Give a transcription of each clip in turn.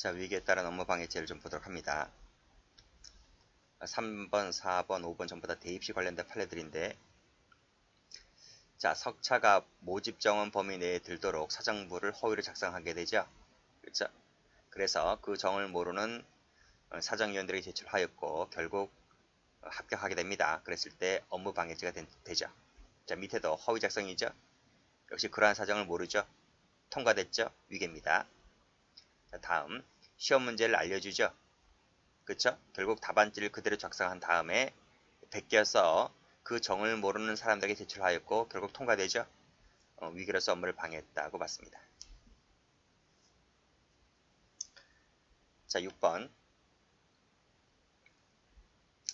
자, 위기에 따른 업무 방해죄를 좀 보도록 합니다. 3번, 4번, 5번 전부 다 대입시 관련된 판례들인데, 자, 석차가 모집 정원 범위 내에 들도록 사정부를 허위로 작성하게 되죠. 그렇죠? 그래서 그 정을 모르는 사정위원들에게 제출하였고 결국 합격하게 됩니다. 그랬을 때 업무 방해죄가 되죠. 자, 밑에도 허위 작성이죠. 역시 그러한 사정을 모르죠. 통과됐죠. 위계입니다. 자, 다음 시험 문제를 알려주죠. 그쵸? 결국 답안지를 그대로 작성한 다음에 베껴서 그 정을 모르는 사람들에게 제출하였고 결국 통과되죠. 위기로서 업무를 방해했다고 봤습니다. 자, 6번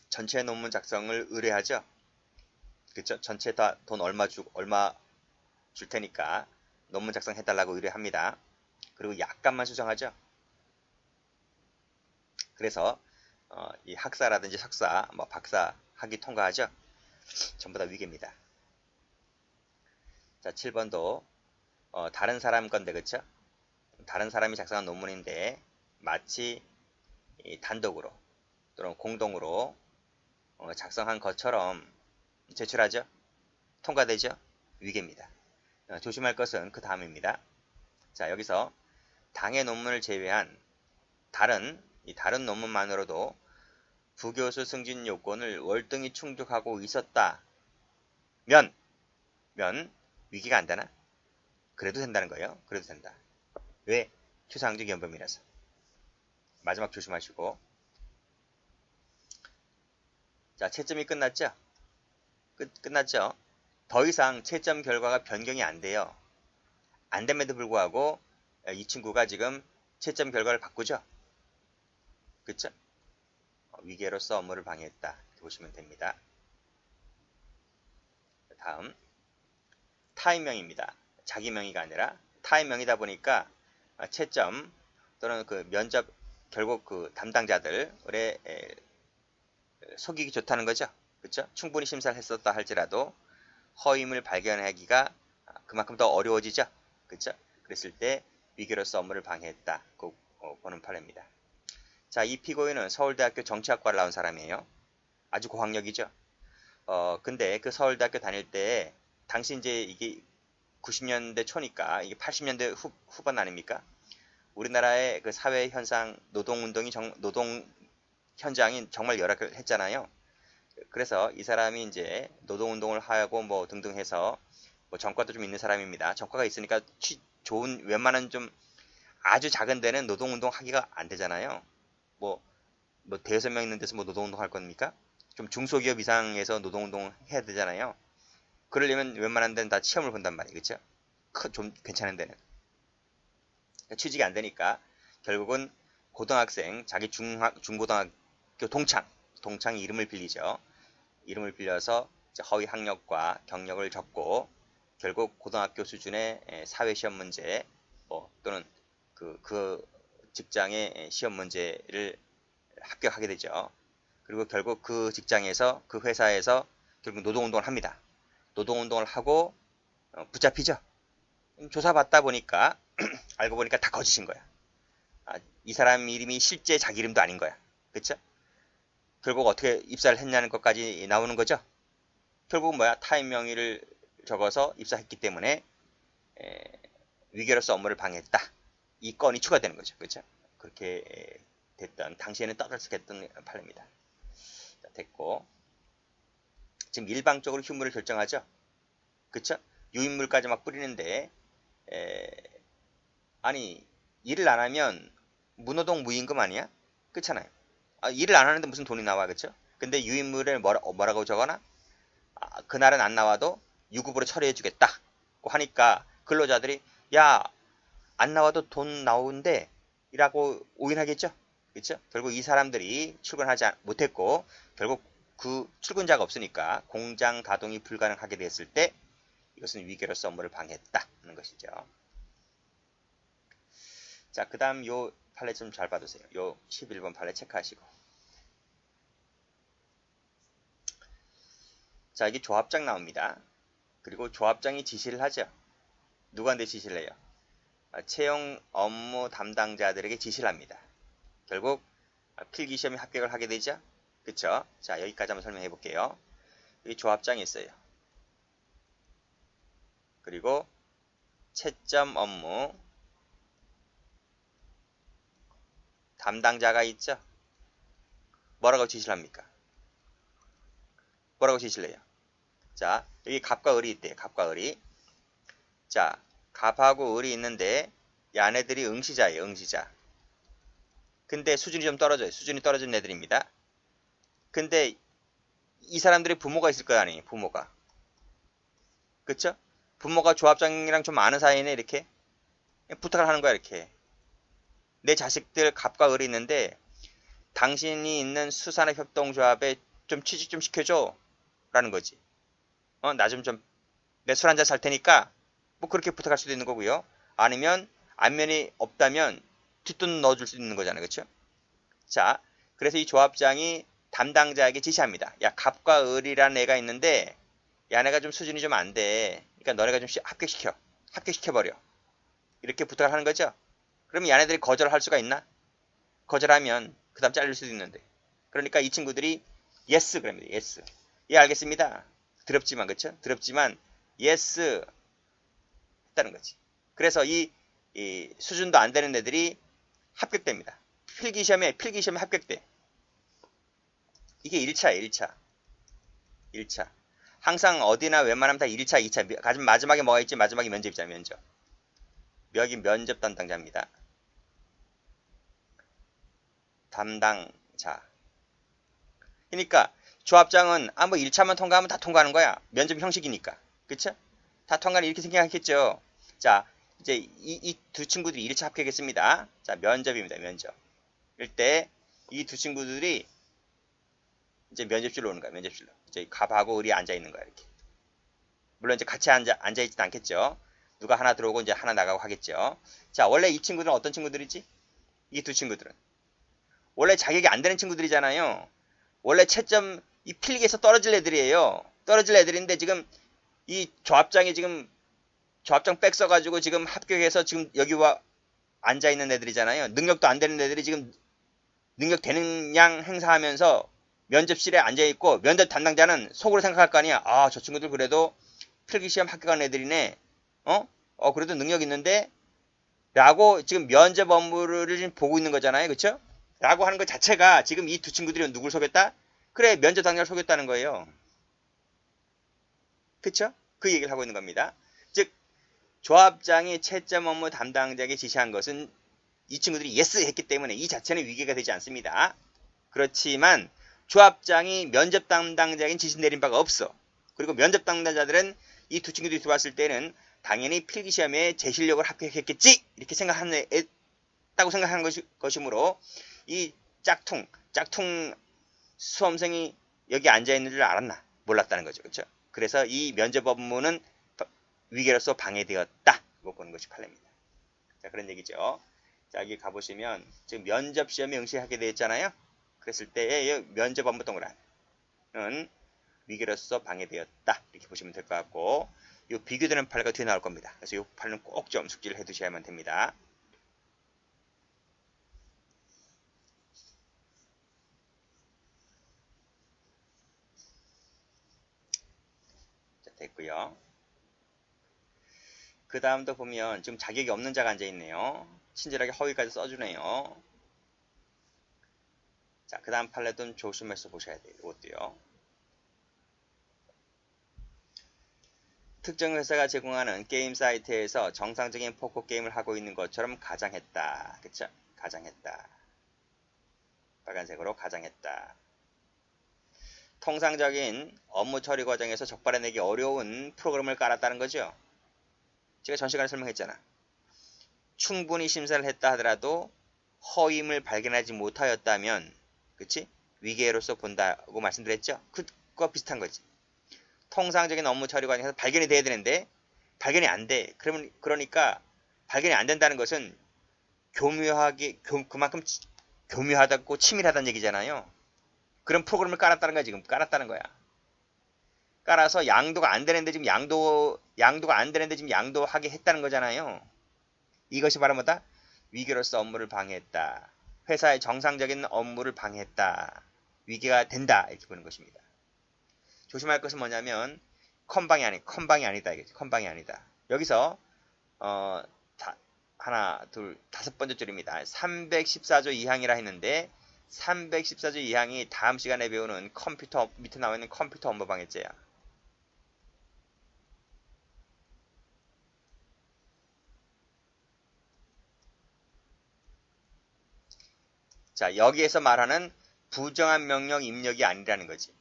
전체 논문 작성을 의뢰하죠. 그쵸? 전체 다 돈 얼마 줄 테니까 논문 작성해달라고 의뢰합니다. 그리고 약간만 수정하죠. 그래서 이 학사라든지 석사, 박사 학위 통과하죠. 전부 다 위계입니다. 자, 7번도 다른 사람 건데 그쵸? 다른 사람이 작성한 논문인데 마치 단독으로 또는 공동으로 작성한 것처럼 제출하죠. 통과되죠. 위계입니다. 조심할 것은 그 다음입니다. 자, 여기서 당의 논문을 제외한 다른 논문만으로도 부교수 승진 요건을 월등히 충족하고 있었다 면 위기가 안 되나? 그래도 된다는 거예요. 그래도 된다. 왜? 추상적 연범이라서. 마지막 조심하시고. 자, 채점이 끝났죠? 끝났죠? 더 이상 채점 결과가 변경이 안 돼요. 안 됨에도 불구하고 이 친구가 지금 채점 결과를 바꾸죠? 그쵸? 위계로서 업무를 방해했다. 이렇게 보시면 됩니다. 다음 타인명입니다. 자기 명의가 아니라 타인명이다 보니까 채점 또는 그 면접 결국 그 담당자들의 속이기 좋다는 거죠. 그쵸? 충분히 심사를 했었다 할지라도 허위임을 발견하기가 그만큼 더 어려워지죠. 그쵸? 그랬을 때 위계로서 업무를 방해했다. 꼭 보는 판례입니다. 자, 이 피고인은 서울대학교 정치학과를 나온 사람이에요. 아주 고학력이죠. 근데 그 서울대학교 다닐 때 당시 이제 이게 90년대 초니까 이게 80년대 후반 아닙니까? 우리나라의 그 사회 현상, 노동 현장이 정말 열악했잖아요. 그래서 이 사람이 이제 노동운동을 하고 뭐 등등 해서 뭐 전과도 좀 있는 사람입니다. 전과가 있으니까 좋은 웬만한 좀 아주 작은 데는 노동운동 하기가 안 되잖아요. 뭐 대여섯 명 있는 데서 뭐 노동운동 할 겁니까? 좀 중소기업 이상에서 노동운동 해야 되잖아요. 그러려면 웬만한 데는 다 시험을 본단 말이에요. 그쵸? 좀 괜찮은 데는. 그러니까 취직이 안 되니까 결국은 고등학생, 자기 중고등학교 동창 이름을 빌리죠. 이름을 빌려서 허위 학력과 경력을 적고 결국 고등학교 수준의 사회시험 문제 또는 그 직장의 시험 문제를 합격하게 되죠. 그리고 결국 그 직장에서 그 회사에서 결국 노동운동을 합니다. 노동운동을 하고 붙잡히죠. 조사받다 보니까 알고 보니까 다 거짓인 거야. 이 사람 이름이 실제 자기 이름도 아닌 거야. 그쵸? 결국 어떻게 입사를 했냐는 것까지 나오는 거죠. 결국 뭐야? 타인 명의를 적어서 입사했기 때문에 위계로서 업무를 방해했다. 이 건이 추가되는 거죠. 그렇죠? 그렇게 됐던 당시에는 떠들썩했던 판례입니다. 자, 됐고 지금 일방적으로 휴무를 결정하죠. 그렇죠? 유인물까지 막 뿌리는데 아니 일을 안 하면 무노동 무임금 아니야? 그렇잖아요. 일을 안 하는데 무슨 돈이 나와 그렇죠? 근데 유인물을 뭐라고 적어놔? 그날은 안 나와도 유급으로 처리해 주겠다고 하니까 근로자들이 야 안 나와도 돈 나오는데 이라고 오인하겠죠. 그렇죠? 결국 이 사람들이 출근하지 못했고 결국 그 출근자가 없으니까 공장 가동이 불가능하게 됐을 때 이것은 위계로서 업무를 방해했다는 것이죠. 자, 그 다음 요 판례 좀 잘 봐두세요. 요 11번 판례 체크하시고. 자, 이게 조합장 나옵니다. 그리고 조합장이 지시를 하죠. 누구한테 지시를 해요? 채용 업무 담당자들에게 지시를 합니다. 결국 필기시험에 합격을 하게 되죠. 그쵸? 자, 여기까지 한번 설명해 볼게요. 여기 조합장이 있어요. 그리고 채점 업무 담당자가 있죠. 뭐라고 지시를 합니까? 뭐라고 지시를 해요? 자, 여기 갑과 을이 있대요. 갑과 을이. 자, 갑하고 을이 있는데 이 아내들이 응시자예요. 응시자. 근데 수준이 좀 떨어져요. 수준이 떨어진 애들입니다. 근데 이 사람들의 부모가 있을 거 아니에요. 부모가. 그쵸? 부모가 조합장이랑 좀 아는 사이네. 이렇게 부탁을 하는 거야. 이렇게. 내 자식들 갑과 을이 있는데 당신이 있는 수산업협동조합에 좀 취직 좀 시켜줘. 라는 거지. 나 좀 내 술 한잔 살 테니까 뭐 그렇게 부탁할 수도 있는 거고요. 아니면 안면이 없다면 뒷돈 넣어줄 수 있는 거잖아요. 그렇죠? 자, 그래서 이 조합장이 담당자에게 지시합니다. 야, 갑과 을이라는 애가 있는데 야, 내가 좀 수준이 좀 안 돼. 그러니까 너네가 좀 합격시켜버려. 이렇게 부탁을 하는 거죠. 그러면 얘네들이 거절할 수가 있나? 거절하면 그 다음 잘릴 수도 있는데. 그러니까 이 친구들이 yes 그럽니다. yes. 예, 알겠습니다. 더럽지만, 그쵸? 더럽지만 yes 했다는 거지. 그래서 이 수준도 안 되는 애들이 합격됩니다. 필기시험에 합격돼. 이게 1차예요. 1차. 항상 어디나 웬만하면 다 1차, 2차. 마지막에 뭐가 있지? 마지막에 면접이잖아, 면접. 여기 면접 담당자입니다. 담당자. 그러니까 조합장은 뭐 1차만 통과하면 다 통과하는 거야. 면접 형식이니까. 그쵸? 다 통과는 이렇게 생각했겠죠. 자, 이제 이 두 친구들이 1차 합격했습니다. 자, 면접입니다. 면접. 이럴 때 이 두 친구들이 이제 면접실로 오는 거야. 면접실로. 이제 갑하고 을이 앉아 있는 거야. 이렇게. 물론 이제 같이 앉아 있지는 않겠죠. 누가 하나 들어오고 이제 하나 나가고 하겠죠. 자, 원래 이 친구들은 어떤 친구들이지? 이 두 친구들은 원래 자격이 안 되는 친구들이잖아요. 원래 채점 이 필기에서 떨어질 애들이에요. 떨어질 애들인데 지금 이 조합장이 지금 조합장 백 써가지고 지금 합격해서 지금 여기 와 앉아 있는 애들이잖아요. 능력도 안 되는 애들이 지금 능력 되는 양 행사하면서 면접실에 앉아 있고 면접 담당자는 속으로 생각할 거 아니야. 아, 저 친구들 그래도 필기시험 합격한 애들이네. 그래도 능력 있는데 라고 지금 면접 업무를 지금 보고 있는 거잖아요. 그쵸? 라고 하는 것 자체가 지금 이 두 친구들이 누굴 속였다? 그래, 면접 당자를 속였다는 거예요. 그쵸? 그 얘기를 하고 있는 겁니다. 즉, 조합장이 채점 업무 담당자에게 지시한 것은 이 친구들이 예스 했기 때문에 이 자체는 위계가 되지 않습니다. 그렇지만 조합장이 면접 담당자에게 지시 내린 바가 없어. 그리고 면접 담당자들은 이 두 친구들이 들어왔을 때는 당연히 필기시험에 제 실력을 합격했겠지 이렇게 생각했다고 생각하는 것이므로 이 짝퉁 수험생이 여기 앉아있는 줄 알았나? 몰랐다는 거죠. 그렇죠? 그래서 이 면접 업무는 위계로서 방해되었다. 이거 보는 것이 판례입니다. 자, 그런 얘기죠. 자, 여기 가보시면 지금 면접 시험에 응시하게 되었잖아요. 그랬을 때의 면접 업무 동그라는 위계로서 방해되었다. 이렇게 보시면 될 것 같고 이 비교되는 판례가 뒤에 나올 겁니다. 그래서 이 판례는 꼭 좀 숙지를 해두셔야만 됩니다. 자, 됐고요. 그 다음도 보면 지금 자격이 없는 자가 앉아있네요. 친절하게 허위까지 써주네요. 자, 그 다음 판례도 조심해서 보셔야 돼요. 이것도요. 특정 회사가 제공하는 게임 사이트에서 정상적인 포커 게임을 하고 있는 것처럼 가장했다. 그쵸? 가장했다. 빨간색으로 가장했다. 통상적인 업무 처리 과정에서 적발해내기 어려운 프로그램을 깔았다는 거죠. 제가 전 시간에 설명했잖아. 충분히 심사를 했다 하더라도 허임을 발견하지 못하였다면 그치? 위계로서 본다고 말씀드렸죠. 그거 비슷한 거지. 통상적인 업무 처리 과정에서 발견이 돼야 되는데 발견이 안 돼. 그러니까 발견이 안 된다는 것은 그만큼 교묘하다고 치밀하다는 얘기잖아요. 그런 프로그램을 깔았다는 거야. 지금 깔았다는 거야. 깔아서 양도가 안 되는데 지금 양도가 안 되는데 지금 양도하게 했다는 거잖아요. 이것이 바로 뭐다? 위기로서 업무를 방해했다. 회사의 정상적인 업무를 방해했다. 위기가 된다. 이렇게 보는 것입니다. 조심할 것은 뭐냐면 컨방이 아니다. 이겠지. 컨방이 아니다. 여기서 하나, 둘, 다섯 번째 줄입니다. 314조 2항이라 했는데 314조 2항이 다음 시간에 배우는 컴퓨터 밑에 나와 있는 컴퓨터 업무 방해죄야. 자, 여기에서 말하는 부정한 명령 입력이 아니라는 거지.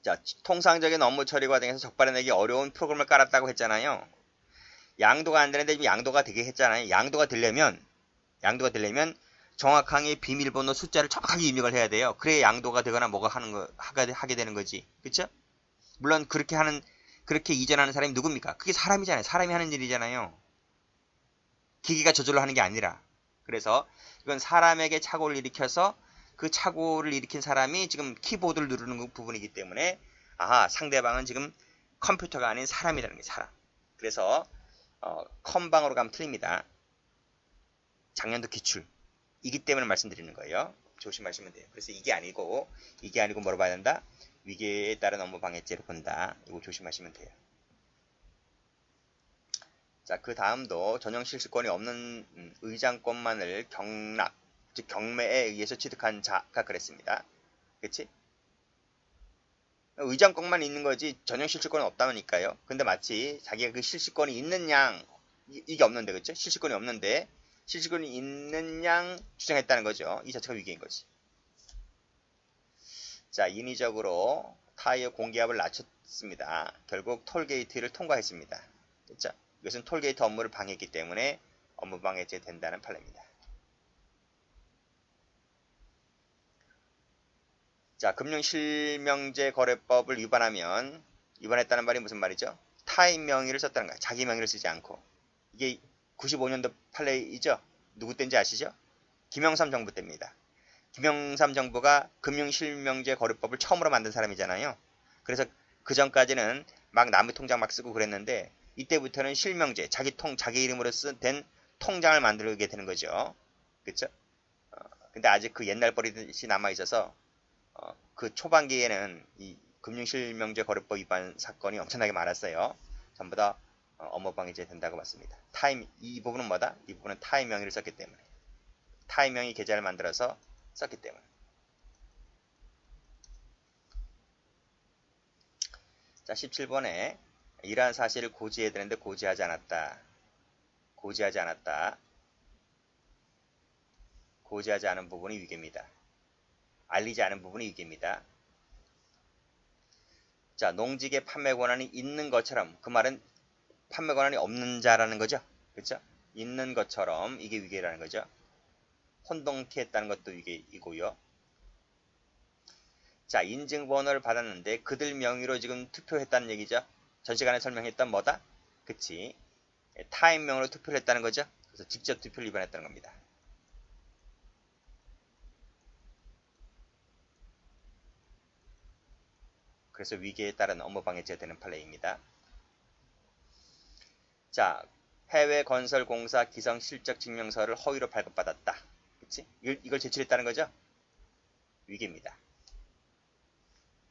자, 통상적인 업무 처리 과정에서 적발해내기 어려운 프로그램을 깔았다고 했잖아요. 양도가 안 되는데 양도가 되게 했잖아요. 양도가 되려면 정확하게 비밀번호 숫자를 정확하게 입력을 해야 돼요. 그래야 양도가 되거나 뭐가 하게 되는 거지. 그쵸? 물론 그렇게 이전하는 사람이 누굽니까? 그게 사람이잖아요. 사람이 하는 일이잖아요. 기계가 저절로 하는 게 아니라. 그래서 이건 사람에게 착오를 일으켜서 그 착오를 일으킨 사람이 지금 키보드를 누르는 부분이기 때문에 상대방은 지금 컴퓨터가 아닌 사람이라는 게 사람. 그래서 컴방으로 가면 틀립니다. 작년도 기출. 이기 때문에 말씀드리는 거예요. 조심하시면 돼요. 그래서 이게 아니고 뭐로 봐야 된다? 위계에 따른 업무 방해죄로 본다. 이거 조심하시면 돼요. 자, 그 다음도 전용 실시권이 없는 의장권만을 경락, 즉 경매에 의해서 취득한 자가 그랬습니다. 그치? 의장권만 있는 거지 전용 실시권은 없다니까요. 근데 마치 자기가 그 실시권이 있는 양 이게 없는데, 그쵸? 실시권이 없는데 실시권이 있는 양 주장했다는 거죠. 이 자체가 위계인 거지. 자, 인위적으로 타이어 공기압을 낮췄습니다. 결국 톨게이트를 통과했습니다. 됐죠? 이것은 톨게이트 업무를 방해했기 때문에 업무 방해죄 된다는 판례입니다. 자, 금융실명제 거래법을 위반했다는 말이 무슨 말이죠? 타인 명의를 썼다는 거야. 자기 명의를 쓰지 않고. 이게 95년도 판례이죠? 누구 때인지 아시죠? 김영삼 정부 때입니다. 김영삼 정부가 금융실명제 거래법을 처음으로 만든 사람이잖아요. 그래서 그 전까지는 막 남의 통장 막 쓰고 그랬는데 이때부터는 실명제, 자기 이름으로 된 통장을 만들게 되는 거죠. 그쵸? 근데 아직 그 옛날 버릇이 남아 있어서 그 초반기에는 이 금융실명제 거래법 위반 사건이 엄청나게 많았어요. 전부 다 업무방해죄 된다고 봤습니다. 이 부분은 뭐다? 이 부분은 타의 명의를 썼기 때문에. 타의 명의 계좌를 만들어서 썼기 때문에. 자, 17번에 이러한 사실을 고지해야 되는데 고지하지 않았다. 고지하지 않은 부분이 위계입니다. 알리지 않은 부분이 위계입니다. 자, 농지계 판매 권한이 있는 것처럼, 그 말은 판매 권한이 없는 자라는 거죠. 그렇죠? 있는 것처럼 이게 위계라는 거죠. 혼동케 했다는 것도 위계이고요. 자, 인증번호를 받았는데 그들 명의로 지금 투표했다는 얘기죠. 전 시간에 설명했던 뭐다? 그치. 타인 명의로 투표를 했다는 거죠. 그래서 직접 투표를 위반했다는 겁니다. 그래서 위계에 따른 업무방해죄가 되는 판례입니다. 자, 해외 건설공사 기성 실적 증명서를 허위로 발급받았다. 그치? 이걸 제출했다는 거죠? 위계입니다.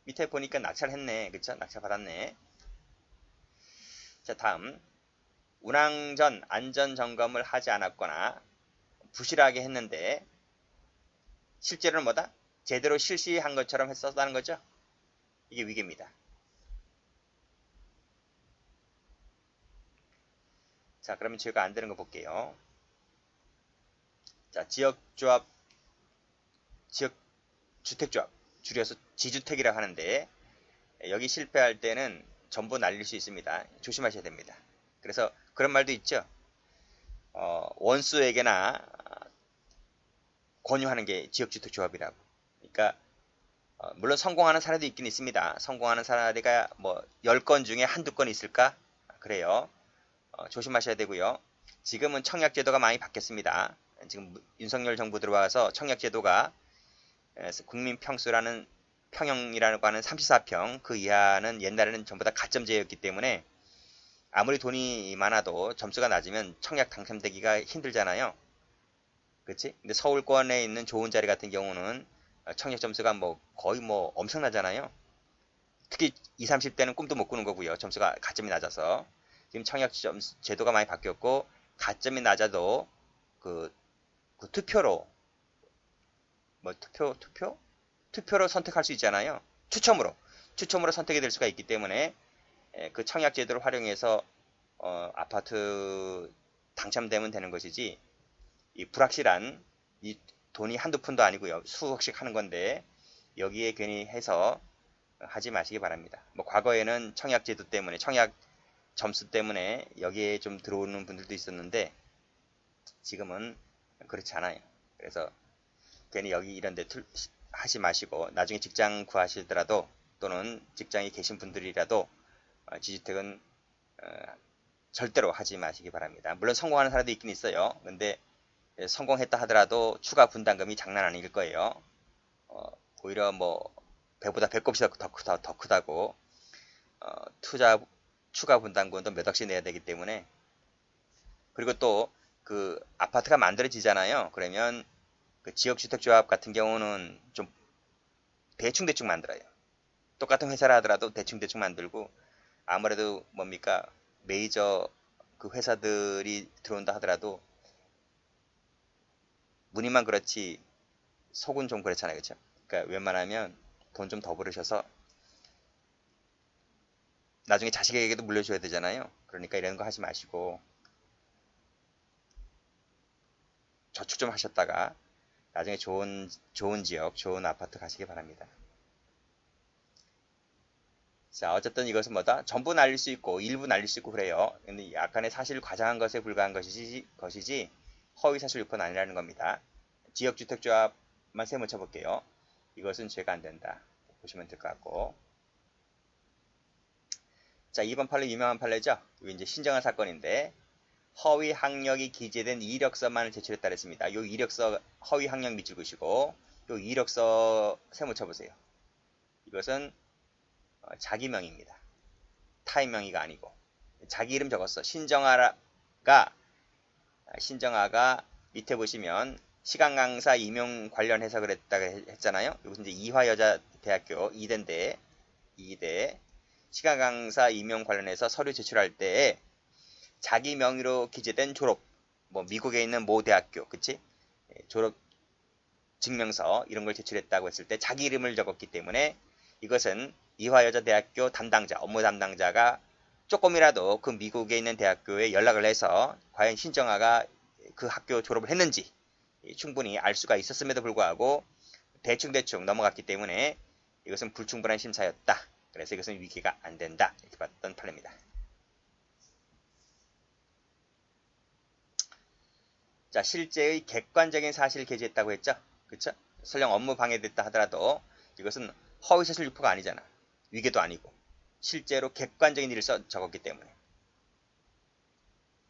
밑에 보니까 낙찰했네. 그쵸? 낙찰받았네. 자, 다음. 운항 전 안전점검을 하지 않았거나 부실하게 했는데 실제로는 뭐다? 제대로 실시한 것처럼 했었다는 거죠? 이게 위계입니다. 자, 그러면 제가 안 되는 거 볼게요. 자, 주택조합, 줄여서 지주택이라고 하는데 여기 실패할 때는 전부 날릴 수 있습니다. 조심하셔야 됩니다. 그래서 그런 말도 있죠. 원수에게나 권유하는 게 지역주택조합이라고. 그러니까 물론 성공하는 사례도 있긴 있습니다. 성공하는 사례가 뭐 10건 중에 한두 건 있을까? 그래요. 조심하셔야 되고요. 지금은 청약제도가 많이 바뀌었습니다. 지금 윤석열 정부 들어와서 청약제도가 국민평수라는 평형이라고 하는 34평 그 이하는 옛날에는 전부 다 가점제였기 때문에 아무리 돈이 많아도 점수가 낮으면 청약 당첨되기가 힘들잖아요. 그치? 근데 서울권에 있는 좋은 자리 같은 경우는 청약 점수가 뭐 거의 뭐 엄청나잖아요. 특히 20, 30대는 꿈도 못 꾸는 거고요. 점수가 가점이 낮아서. 지금 청약 제도가 많이 바뀌었고 가점이 낮아도 그, 그 투표로 뭐 투표로 선택할 수 있잖아요. 추첨으로 선택이 될 수가 있기 때문에 그 청약 제도를 활용해서 아파트 당첨되면 되는 것이지 이 불확실한 이 돈이 한두 푼도 아니고요. 수억씩 하는 건데 여기에 괜히 해서 하지 마시기 바랍니다. 뭐 과거에는 청약 제도 때문에 청약 점수 때문에 여기에 좀 들어오는 분들도 있었는데 지금은 그렇지 않아요. 그래서 괜히 여기 이런 데 하지 마시고 나중에 직장 구하시더라도 또는 직장에 계신 분들이라도 지주택은 절대로 하지 마시기 바랍니다. 물론 성공하는 사람도 있긴 있어요. 근데 성공했다 하더라도 추가 분담금이 장난 아닐 거예요. 오히려 뭐 배보다 배꼽이 더 크다고 투자 추가 분담금도 몇 억씩 내야 되기 때문에 그리고 또 그 아파트가 만들어지잖아요. 그러면 그 지역주택조합 같은 경우는 좀 대충 만들어요. 똑같은 회사라 하더라도 대충 만들고 아무래도 뭡니까 메이저 그 회사들이 들어온다 하더라도 무늬만 그렇지 속은 좀 그렇잖아요. 그렇죠? 그러니까 웬만하면 돈 좀 더 벌으셔서 나중에 자식에게도 물려줘야 되잖아요. 그러니까 이런 거 하지 마시고 저축 좀 하셨다가 나중에 좋은 지역, 좋은 아파트 가시기 바랍니다. 자, 어쨌든 이것은 뭐다? 전부 날릴 수 있고 일부 날릴 수 있고 그래요. 근데 약간의 사실 과장한 것에 불과한 것이지 허위 사실 유포는 아니라는 겁니다. 지역주택조합만 세모쳐 볼게요. 이것은 죄가 안 된다. 보시면 될 것 같고. 자, 2번 판례 유명한 판례죠. 이거 이제 신정한 사건인데 허위 학력이 기재된 이력서만을 제출했다 그랬습니다. 요 이력서 허위 학력 밑줄 그시고 요 이력서 세모쳐 보세요. 이것은 자기 명의입니다. 타인 명의가 아니고 자기 이름 적었어. 신정아가 밑에 보시면 시간 강사 임용 관련해서 그랬다고 했잖아요. 이것은 이제 이화여자대학교 2대 시간 강사 임용 관련해서 서류 제출할 때 자기 명의로 기재된 졸업, 뭐 미국에 있는 모 대학교, 그치? 졸업 증명서 이런 걸 제출했다고 했을 때 자기 이름을 적었기 때문에 이것은 이화여자대학교 담당자, 업무 담당자가 조금이라도 그 미국에 있는 대학교에 연락을 해서 과연 신정아가 그 학교 졸업을 했는지 충분히 알 수가 있었음에도 불구하고 대충 넘어갔기 때문에 이것은 불충분한 심사였다. 그래서 이것은 위기가 안 된다. 이렇게 봤던 판례입니다. 자, 실제의 객관적인 사실을 게재했다고 했죠. 그쵸? 설령 업무 방해됐다 하더라도 이것은 허위사실 유포가 아니잖아. 위계도 아니고 실제로 객관적인 일을 적었기 때문에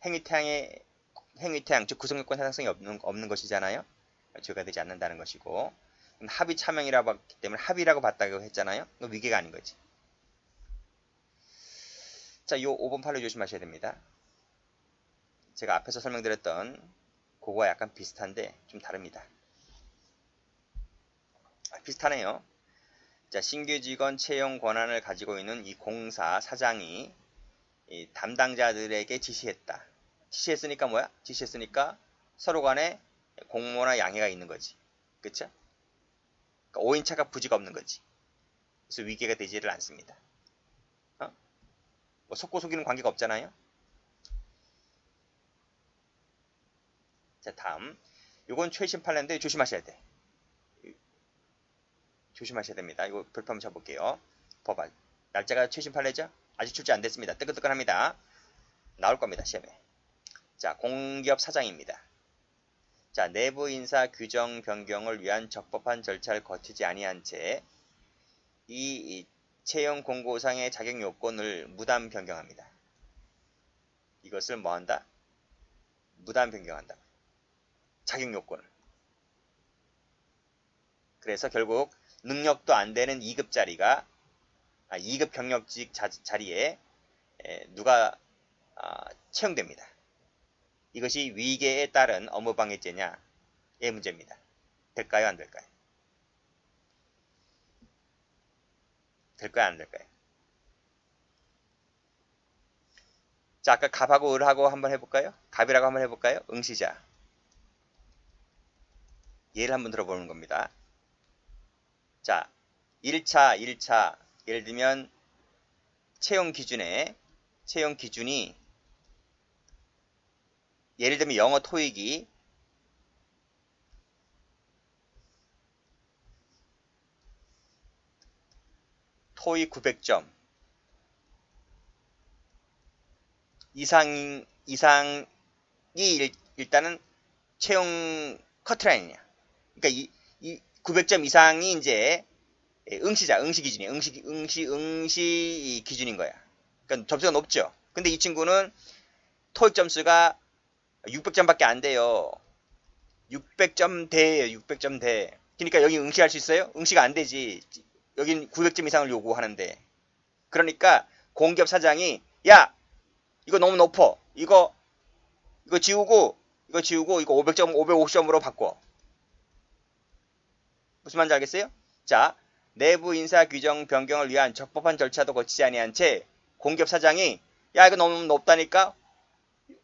행위태양 즉 구성요건 해당성이 없는 것이잖아요. 죄가 되지 않는다는 것이고 합의 차명이라고 봤기 때문에 합의라고 봤다고 했잖아요. 위계가 아닌 거지. 자, 요 5번 판례 조심하셔야 됩니다. 제가 앞에서 설명드렸던 그거와 약간 비슷한데 좀 다릅니다. 비슷하네요. 자, 신규 직원 채용 권한을 가지고 있는 이 공사 사장이 이 담당자들에게 지시했다. 지시했으니까 뭐야? 지시했으니까 서로 간에 공모나 양해가 있는 거지. 그쵸? 그러니까 오인차가 부지가 없는 거지. 그래서 위계가 되지를 않습니다. 뭐 속고 속이는 관계가 없잖아요. 자, 다음. 요건 최신 판례인데 조심하셔야 돼. 조심하셔야 됩니다. 이거 별표 한번 쳐볼게요. 법안. 날짜가 최신 판례죠? 아직 출제 안 됐습니다. 뜨끈뜨끈합니다. 나올 겁니다. 시험에. 자, 공기업 사장입니다. 자, 내부 인사 규정 변경을 위한 적법한 절차를 거치지 아니한 채 이 채용 공고상의 자격 요건을 무단 변경합니다. 이것을 뭐한다? 무단 변경한다. 자격 요건을. 그래서 결국 능력도 안 되는 2급 자리가 2급 경력직 자리에 누가 채용됩니다. 이것이 위계에 따른 업무방해죄냐? 의 문제입니다. 될까요? 안 될까요? 될까요? 안 될까요? 자, 아까 갑하고 을하고 한번 해볼까요? 갑이라고 한번 해볼까요? 응시자. 예를 한번 들어보는 겁니다. 자, 1차 예를 들면 채용 기준이 예를 들면 영어 토익이 토익 900점 이상이 일단은 채용 커트라인이냐. 그러니까 이 900점 이상이 이제 응시 기준이야. 응시 기준인 거야. 그러니까 점수가 높죠. 근데 이 친구는 토익 점수가 600점밖에 안 돼요. 600점 대예요. 600점 대. 그러니까 여기 응시할 수 있어요? 응시가 안 되지. 여긴 900점 이상을 요구하는데. 그러니까 공기업 사장이 야, 이거 너무 높어. 이거 지우고 이거 500점 550점으로 바꿔. 무슨 말인지 알겠어요? 자, 내부 인사 규정 변경을 위한 적법한 절차도 거치지 아니한 채 공기업 사장이 야, 이거 너무 높다니까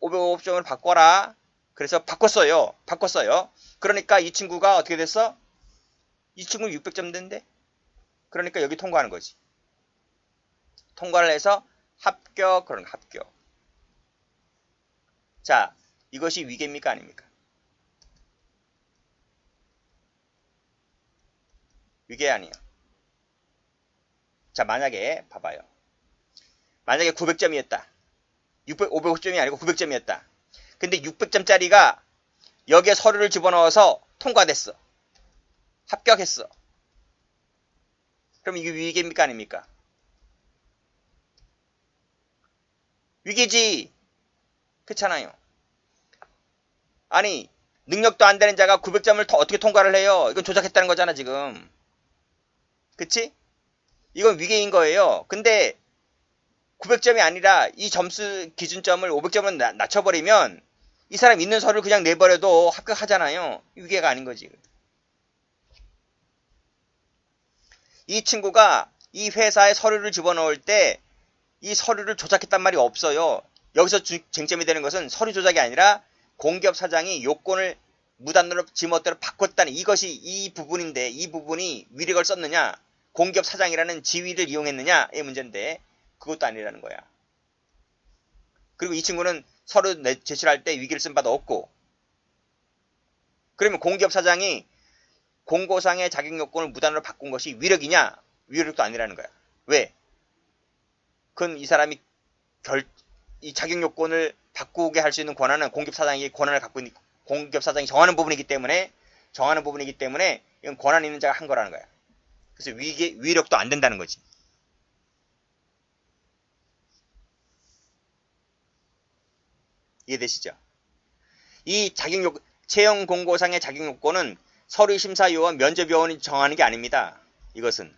550점으로 바꿔라. 그래서 바꿨어요. 그러니까 이 친구가 어떻게 됐어? 이 친구는 600점 된대. 그러니까 여기 통과하는 거지. 통과를 해서 합격, 그런 합격. 자, 이것이 위계입니까? 아닙니까? 위계 아니에요. 자, 만약에 봐봐요. 만약에 900점이었다. 550점이 아니고 900점이었다. 근데 600점짜리가 여기에 서류를 집어넣어서 통과됐어. 합격했어. 그럼 이게 위계입니까? 아닙니까? 위계지. 그렇잖아요. 아니, 능력도 안 되는 자가 900점을 어떻게 통과를 해요? 이건 조작했다는 거잖아, 지금. 그치? 이건 위계인 거예요. 근데 900점이 아니라 이 점수 기준점을 500점을 낮춰버리면 이 사람 있는 서류를 그냥 내버려도 합격하잖아요. 위계가 아닌 거지. 이 친구가 이 회사에 서류를 집어넣을 때 이 서류를 조작했단 말이 없어요. 여기서 쟁점이 되는 것은 서류 조작이 아니라 공기업 사장이 요건을 무단으로 지멋대로 바꿨다는 이것이 이 부분인데 이 부분이 위력을 썼느냐 공기업 사장이라는 지위를 이용했느냐의 문제인데 그것도 아니라는 거야. 그리고 이 친구는 서류 제출할 때 위기를 쓴 바도 없고 그러면 공기업 사장이 공고상의 자격 요건을 무단으로 바꾼 것이 위력이냐? 위력도 아니라는 거야. 왜? 그건 이 사람이 이 자격 요건을 바꾸게 할 수 있는 권한은 공기업 사장이 권한을 갖고 있는 공기업 사장이 정하는 부분이기 때문에 이건 권한 있는 자가 한 거라는 거야. 그래서 위력도 안 된다는 거지. 이해되시죠? 이 채용 공고상의 자격 요건은 서류심사요원, 면접요원이 정하는 게 아닙니다. 이것은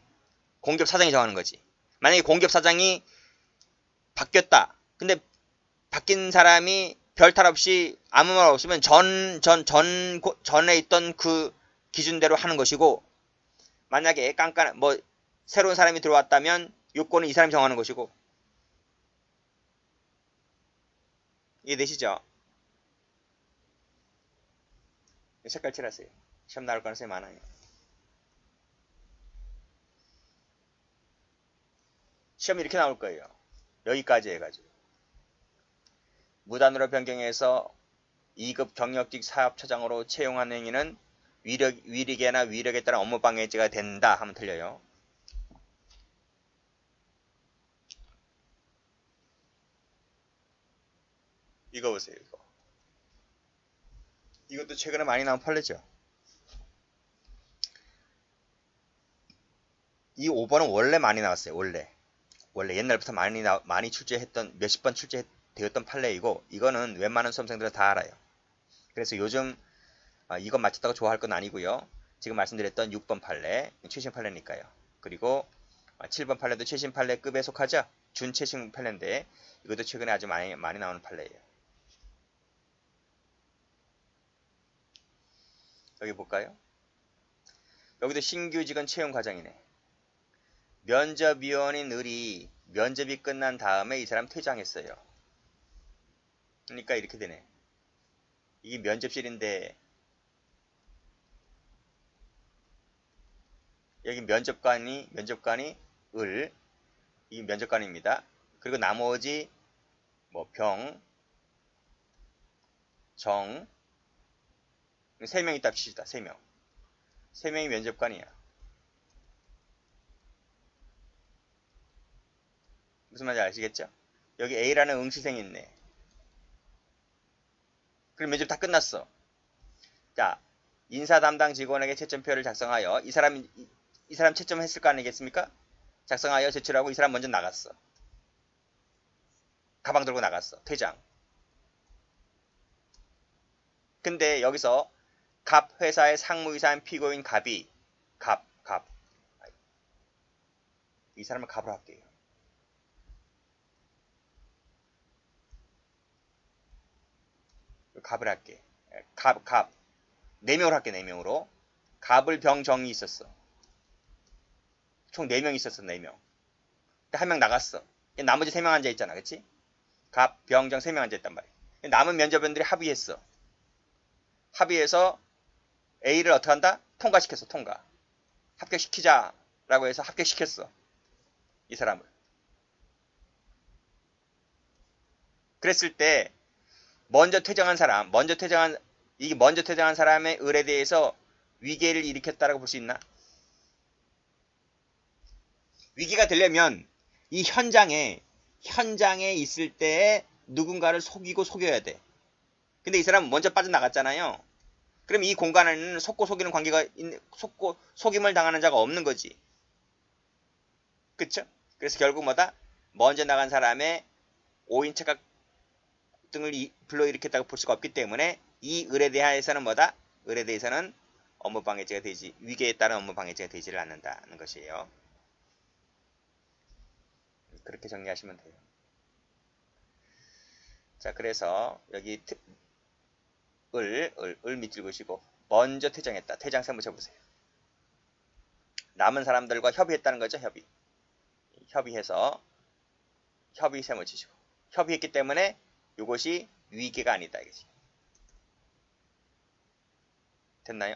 공기업 사장이 정하는 거지. 만약에 공기업 사장이 바뀌었다. 근데 바뀐 사람이 별탈 없이 아무 말 없으면 전에 있던 그 기준대로 하는 것이고 만약에 새로운 사람이 들어왔다면 요건은 이 사람이 정하는 것이고 이해되시죠? 색깔 칠하세요. 시험 나올 가능성이 많아요. 시험이 이렇게 나올 거예요. 여기까지 해가지고 무단으로 변경해서 2급 경력직 사업처장으로 채용한 행위는 위력이나 위력에 따른 업무방해죄가 된다 하면 틀려요. 이거 보세요. 이것도 최근에 많이 나온 판례죠. 이 5번은 원래 많이 나왔어요. 원래 옛날부터 많이 출제했던 몇십 번 출제되었던 판례이고 이거는 웬만한 수험생들은 다 알아요. 그래서 요즘 이건 맞췄다고 좋아할 건 아니고요. 지금 말씀드렸던 6번 판례 최신 판례니까요. 그리고 7번 판례도 최신 판례급에 속하죠. 준 최신 판례인데 이것도 최근에 아주 많이 나오는 판례예요. 여기 볼까요? 여기도 신규 직원 채용 과정이네. 면접위원인 을이 면접이 끝난 다음에 이 사람 퇴장했어요. 그러니까 이렇게 되네. 이게 면접실인데 여기 면접관이 을, 이 면접관입니다. 그리고 나머지 뭐 병, 정, 3명 있다 칩시다. 3명. 3명이 면접관이야. 무슨 말인지 아시겠죠? 여기 A라는 응시생이 있네. 그럼 면접 다 끝났어. 자, 인사 담당 직원에게 채점표를 작성하여 이 사람 채점했을 거 아니겠습니까? 작성하여 제출하고 이 사람 먼저 나갔어. 가방 들고 나갔어. 퇴장. 근데 여기서 갑 회사의 상무이사인 피고인 갑이 갑. 이 사람을 갑으로 할게요. 갑을 할게. 갑. 4명으로 할게, 4명으로. 갑을 병정이 있었어. 총 4명 있었어, 4명. 근데 1명 나갔어. 나머지 3명 앉아있잖아, 그치? 갑, 병정 3명 앉아있단 말이야. 남은 면접원들이 합의했어. 합의해서 A를 어떻게 한다? 통과시켰어, 통과. 합격시키자라고 해서 합격시켰어. 이 사람을. 그랬을 때 먼저 퇴장한 사람의 을에 대해서 위계를 일으켰다라고 볼 수 있나? 위기가 되려면 이 현장에 있을 때 누군가를 속여야 돼. 근데 이 사람은 먼저 빠져나갔잖아요. 그럼 이 공간에는 속이는 관계가 속임을 당하는 자가 없는 거지. 그쵸? 그래서 결국 뭐다? 먼저 나간 사람의 오인체각 등을 불러일으켰다고 볼 수가 없기 때문에 이 을에 대해서는 뭐다? 을에 대해서는 업무방해죄가 되지, 위계에 따른 업무방해죄가 되지를 않는다는 것이에요. 그렇게 정리하시면 돼요. 자, 그래서 여기 을 밑줄 그시고 먼저 퇴장했다. 퇴장 세모 쳐보세요. 남은 사람들과 협의했다는 거죠. 협의해서 협의 세모 치시고 협의했기 때문에 이것이 위계가 아니다. 이것이 됐나요?